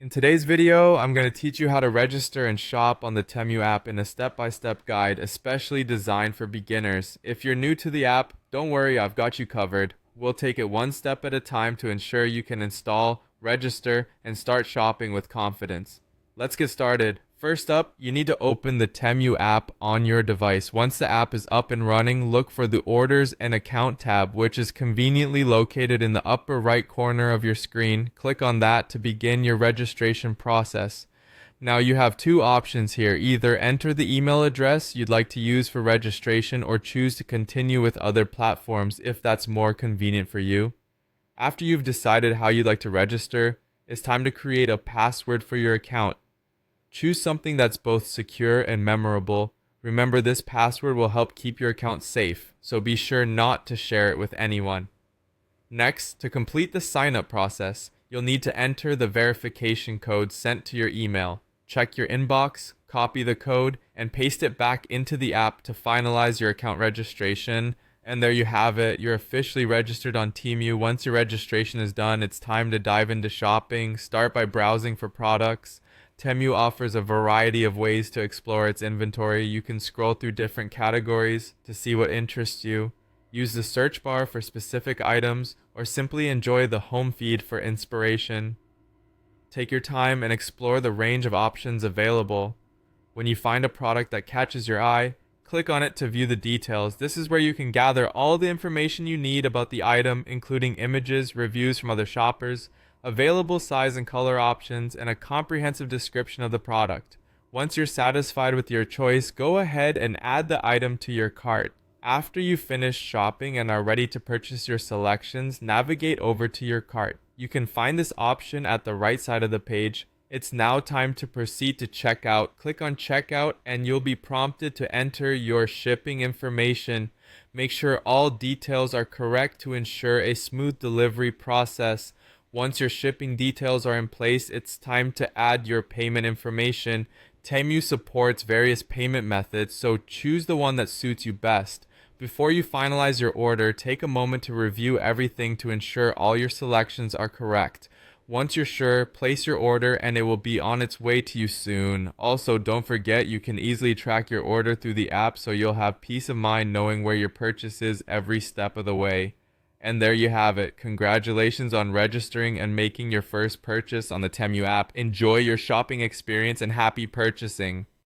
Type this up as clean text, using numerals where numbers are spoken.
In today's video, I'm going to teach you how to register and shop on the Temu app in a step-by-step guide, especially designed for beginners. If you're new to the app, don't worry, I've got you covered. We'll take it one step at a time to ensure you can install, register, and start shopping with confidence. Let's get started. First up, you need to open the Temu app on your device. Once the app is up and running, look for the Orders and Account tab, which is conveniently located in the upper right corner of your screen. Click on that to begin your registration process. Now you have two options here. Either enter the email address you'd like to use for registration or choose to continue with other platforms if that's more convenient for you. After you've decided how you'd like to register, it's time to create a password for your account. Choose something that's both secure and memorable. Remember, this password will help keep your account safe, so be sure not to share it with anyone. Next, to complete the sign-up process, you'll need to enter the verification code sent to your email. Check your inbox, copy the code, and paste it back into the app to finalize your account registration. And there you have it. You're officially registered on Temu. Once your registration is done, it's time to dive into shopping. Start by browsing for products. Temu offers a variety of ways to explore its inventory. You can scroll through different categories to see what interests you, use the search bar for specific items, or simply enjoy the home feed for inspiration. Take your time and explore the range of options available. When you find a product that catches your eye, click on it to view the details. This is where you can gather all the information you need about the item, including images, reviews from other shoppers, available size and color options, and a comprehensive description of the product. Once you're satisfied with your choice, go ahead and add the item to your cart. After you finish shopping and are ready to purchase your selections, navigate over to your cart. You can find this option at the right side of the page. It's now time to proceed to checkout. Click on checkout and you'll be prompted to enter your shipping information. Make sure all details are correct to ensure a smooth delivery process. Once your shipping details are in place, it's time to add your payment information. Temu supports various payment methods, so choose the one that suits you best. Before you finalize your order, take a moment to review everything to ensure all your selections are correct. Once you're sure, place your order and it will be on its way to you soon. Also, don't forget you can easily track your order through the app, so you'll have peace of mind knowing where your purchase is every step of the way. And there you have it. Congratulations on registering and making your first purchase on the Temu app. Enjoy your shopping experience and happy purchasing.